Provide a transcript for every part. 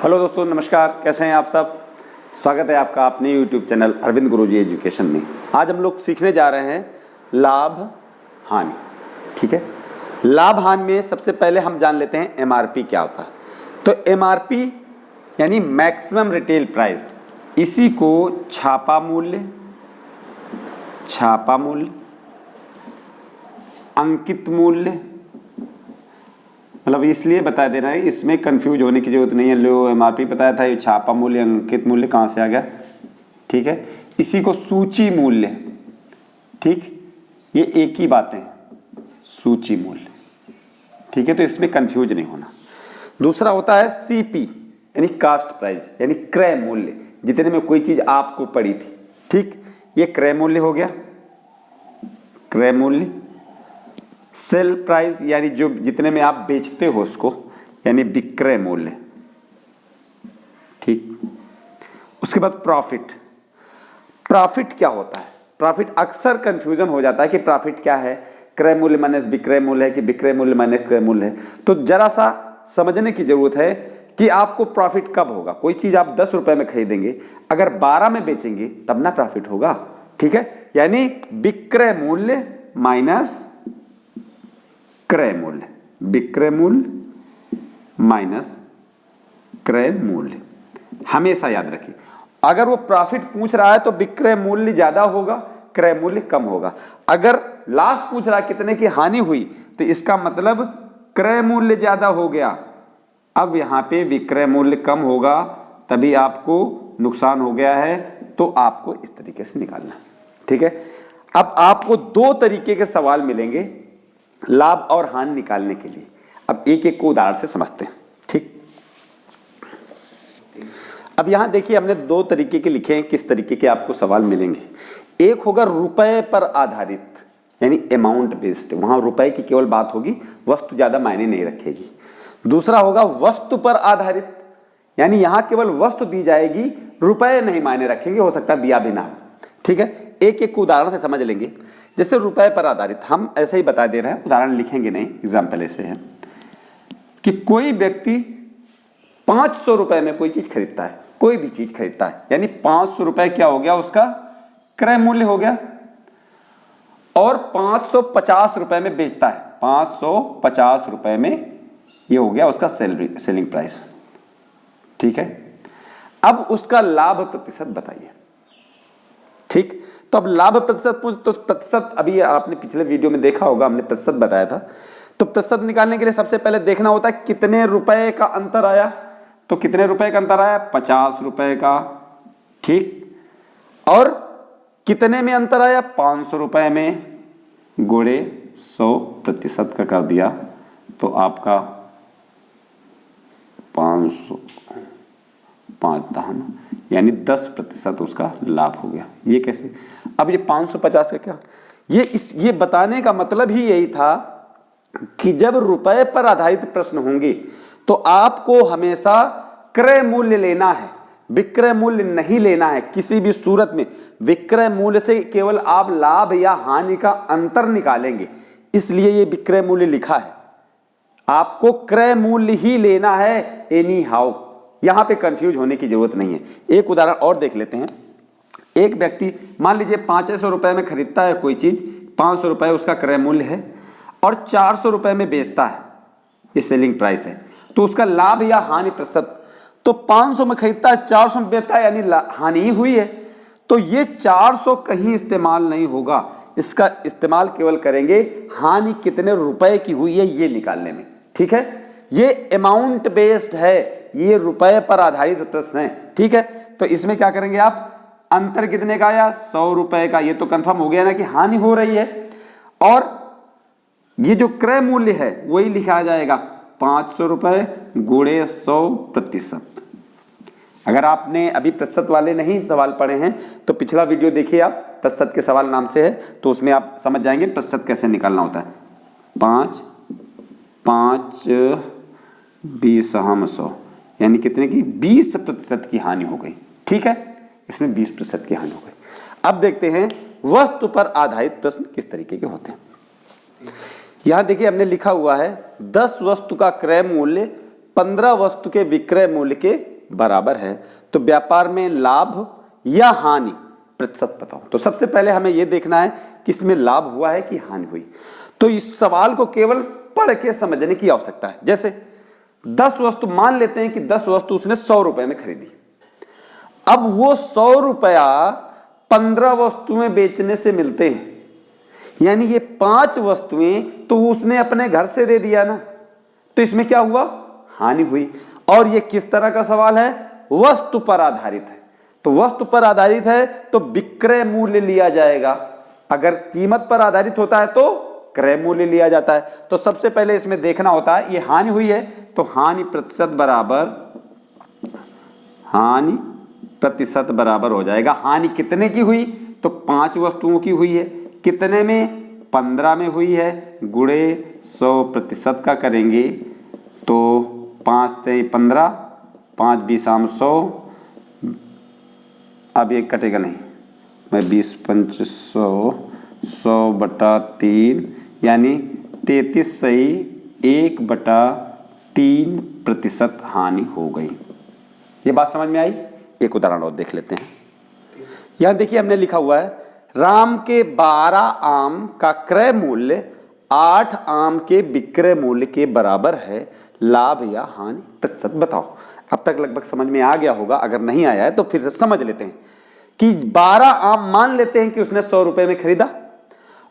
Hello दोस्तों, नमस्कार। कैसे हैं आप सब? स्वागत है आपका अपने YouTube चैनल अरविंद गुरुजी एजुकेशन में। आज हम लोग सीखने जा रहे हैं लाभ हानि। ठीक है, लाभ हानि में सबसे पहले हम जान लेते हैं MRP क्या होता है। तो MRP यानी मैक्सिमम रिटेल प्राइस, इसी को छापा मूल्य, अंकित मूल्य, मतलब इसलिए बता दे रहा है, इसमें कंफ्यूज होने की जरूरत नहीं है। लो MRP बताया था, ये छापा मूल्य अंकित मूल्य कहाँ से आ गया? ठीक है, इसी को सूची मूल्य, ठीक, ये एक ही बातें हैं, सूची मूल्य। ठीक है, तो इसमें कंफ्यूज नहीं होना। दूसरा होता है CP यानी कास्ट प्राइस, यानी क्रय मूल्य, जितने में कोई चीज आपको पड़ी थी। ठीक, ये क्रय मूल्य हो गया, क्रय मूल्य। सेल प्राइस यानी जो जितने में आप बेचते हो उसको, यानी विक्रय मूल्य। ठीक, उसके बाद प्रॉफिट। प्रॉफिट क्या होता है? प्रॉफिट अक्सर कंफ्यूजन हो जाता है कि प्रॉफिट क्या है, क्रय मूल्य माइनस विक्रय मूल्य है कि विक्रय मूल्य माइनस क्रय मूल्य है। तो जरा सा समझने की जरूरत है कि आपको प्रॉफिट कब होगा। कोई चीज आप 10 रुपए में खरीदेंगे, अगर 12 में बेचेंगे तब ना प्रॉफिट होगा। ठीक है, यानी विक्रय मूल्य माइनस क्रय मूल्य, विक्रय मूल्य माइनस क्रय मूल्य, हमेशा याद रखिए। अगर वो प्रॉफिट पूछ रहा है तो विक्रय मूल्य ज्यादा होगा, क्रय मूल्य कम होगा। अगर लास्ट पूछ रहा है कितने की हानि हुई, तो इसका मतलब क्रय मूल्य ज्यादा हो गया। अब यहां पे विक्रय मूल्य कम होगा, तभी आपको नुकसान हो गया है, तो आपको इस तरीके से निकालना। ठीक है, अब आपको दो तरीके के सवाल मिलेंगे लाभ और हानि निकालने के लिए। अब एक एक को उदाहरण से समझते हैं। ठीक, अब यहां देखिए हमने दो तरीके के लिखे हैं, किस तरीके के आपको सवाल मिलेंगे। एक होगा रुपए पर आधारित, यानी अमाउंट बेस्ड, वहां रुपए की केवल बात होगी, वस्तु ज्यादा मायने नहीं रखेगी। दूसरा होगा वस्तु पर आधारित, यानी यहां केवल वस्तु दी जाएगी, रुपए नहीं मायने रखेंगे, हो सकता है दिया भी ना हो। ठीक है, एक एक उदाहरण से समझ लेंगे। जैसे रुपए पर आधारित, हम ऐसे ही बता दे रहे हैं, उदाहरण लिखेंगे नहीं, एग्जाम्पल ऐसे है कि कोई व्यक्ति 500 रुपए में कोई चीज खरीदता है, कोई भी चीज खरीदता है, यानी 500 रुपए क्या हो गया, उसका क्रय मूल्य हो गया, और 550 रुपए में बेचता है, 550 रुपए में ये हो गया उसका सेलिंग प्राइस। ठीक है, अब उसका लाभ प्रतिशत बताइए। ठीक, तो अब लाभ प्रतिशत तो प्रतिशत अभी आपने पिछले वीडियो में देखा होगा, हमने प्रतिशत बताया था। तो प्रतिशत निकालने के लिए सबसे पहले देखना होता है कितने रुपए का अंतर आया। तो कितने रुपए का अंतर आया? 50 रुपए का। ठीक, और कितने में अंतर आया? 500 रुपए में, गुणे 100% का कर दिया, तो आपका 500 5 यानी 10% उसका लाभ हो गया। ये कैसे? अब ये 550 का क्या, ये बताने का मतलब ही यही था कि जब रुपए पर आधारित प्रश्न होंगे तो आपको हमेशा क्रय मूल्य लेना है, विक्रय मूल्य नहीं लेना है किसी भी सूरत में। विक्रय मूल्य से केवल आप लाभ या हानि का अंतर निकालेंगे, इसलिए ये विक्रय मूल्य लिखा है। आपको क्रय मूल्य ही लेना है एनी हाउ, यहां पे कंफ्यूज होने की जरूरत नहीं है। एक उदाहरण और देख लेते हैं। एक व्यक्ति मान लीजिए 500 रुपए में खरीदता है कोई चीज, 500 रुपए उसका क्रय मूल्य है, और 400 रुपए में बेचता है, ये सेलिंग प्राइस है। तो उसका लाभ या हानि प्रतिशत, तो 500 में खरीदता है, 400 में बेचता है, यानी हानि ही हुई है। तो ये 400 कहीं इस्तेमाल नहीं होगा, इसका इस्तेमाल केवल करेंगे हानि कितने रुपए की हुई है ये निकालने में। ठीक है, ये अमाउंट बेस्ड है, ये रुपए पर आधारित प्रश्न है। ठीक है, तो इसमें क्या करेंगे आप, अंतर कितने का आया? 100 रुपए का। ये तो कंफर्म हो गया ना कि हानि हो रही है, और ये जो क्रय मूल्य है वही लिखा जाएगा 500 रुपए गुणे 100%। अगर आपने अभी प्रतिशत वाले नहीं सवाल पढ़े हैं तो पिछला वीडियो देखिए आप, प्रतिशत के सवाल नाम से है, तो उसमें आप समझ जाएंगे प्रतिशत कैसे निकालना होता है। 5 5 20 100, यानी कितने की? 20% की हानि हो गई। ठीक है, इसमें 20% की हानि हो गई। अब देखते हैं वस्तु पर आधारित प्रश्न किस तरीके के होते हैं। यहां देखिए हमने लिखा हुआ है 10 वस्तु का क्रय मूल्य 15 वस्तु के विक्रय मूल्य के बराबर है तो व्यापार में लाभ या हानि प्रतिशत बताओ। तो सबसे पहले हमें यह देखना है कि इसमें लाभ हुआ है कि हानि हुई। तो इस सवाल को केवल पढ़ के समझने की आवश्यकता है। जैसे 10 वस्तु, मान लेते हैं कि 10 वस्तु उसने 100 रुपए में खरीदी। अब वो 100 रुपया 15 वस्तुएं बेचने से मिलते हैं, यानी ये 5 वस्तुएं तो उसने अपने घर से दे दिया ना, तो इसमें क्या हुआ? हानि हुई। और ये किस तरह का सवाल है? वस्तु पर आधारित है। तो वस्तु पर आधारित है तो विक्रय मूल्य लिया जाएगा। अगर कीमत पर आधारित होता है तो क्रय मूल्य लिया जाता है। तो सबसे पहले इसमें देखना होता है, ये हानि हुई है तो हानि प्रतिशत बराबर हो जाएगा। हानि कितने की हुई? तो 5 वस्तुओं की हुई है। कितने में? 15 में हुई है, गुणे 100% का करेंगे तो 5 × 15, 5 × 20 = 100। अब ये कटेगा नहीं, मैं 20 × 5 = 100/3 यानी 33 सही 1/3% हानि हो गई। ये बात समझ में आई? एक उदाहरण और देख लेते हैं। यहां देखिए हमने लिखा हुआ है राम के 12 आम का क्रय मूल्य 8 आम के विक्रय मूल्य के बराबर है, लाभ या हानि प्रतिशत बताओ। अब तक लगभग समझ में आ गया होगा, अगर नहीं आया है तो फिर से समझ लेते हैं कि 12 आम मान लेते हैं कि उसने 100 रुपए में खरीदा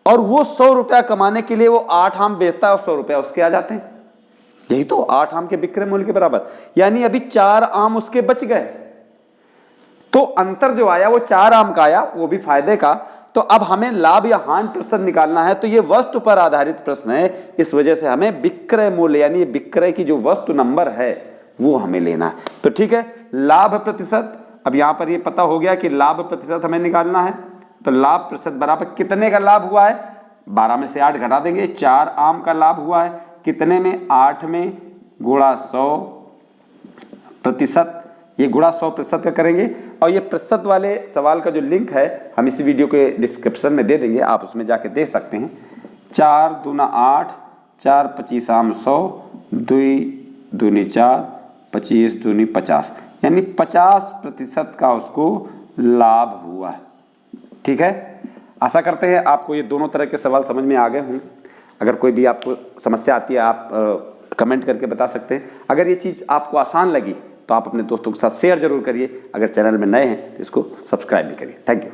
और वो 100 रुपया कमाने के लिए वो 8 आम बेचता है और 100 रुपया उसके आ जाते हैं। यही तो 8 आम के विक्रय मूल्य के बराबर, यानी अभी 4 आम उसके बच गए। तो अंतर जो आया वो 4 आम का आया, वो भी फायदे का। तो अब हमें लाभ या हानि प्रतिशत निकालना है। तो ये वस्तु पर आधारित प्रश्न है, इस वजह से हमें विक्रय मूल्य यानी विक्रय की जो वस्तु नंबर है वो हमें लेना है। तो ठीक है, लाभ प्रतिशत, अब यहां पर ये पता हो गया कि लाभ प्रतिशत हमें निकालना है। तो लाभ प्रतिशत बराबर कितने का लाभ हुआ है? 12 में से 8 घटा देंगे, 4 आम का लाभ हुआ है। कितने में? 8 में, गुणा 100%। ये गुणा 100% का करेंगे। और ये प्रतिशत वाले सवाल का जो लिंक है हम इसी वीडियो के डिस्क्रिप्शन में दे देंगे, आप उसमें जाके देख सकते हैं। 4 दूना 8, 4 × 25 = 100, 2 दूनी 4, 25 दूनी 50, यानी 50% का उसको लाभ हुआ है। ठीक है, आशा करते हैं आपको ये दोनों तरह के सवाल समझ में आ गए हों। अगर कोई भी आपको समस्या आती है आप कमेंट करके बता सकते हैं। अगर ये चीज़ आपको आसान लगी तो आप अपने दोस्तों के साथ शेयर जरूर करिए। अगर चैनल में नए हैं तो इसको सब्सक्राइब भी करिए। Thank you.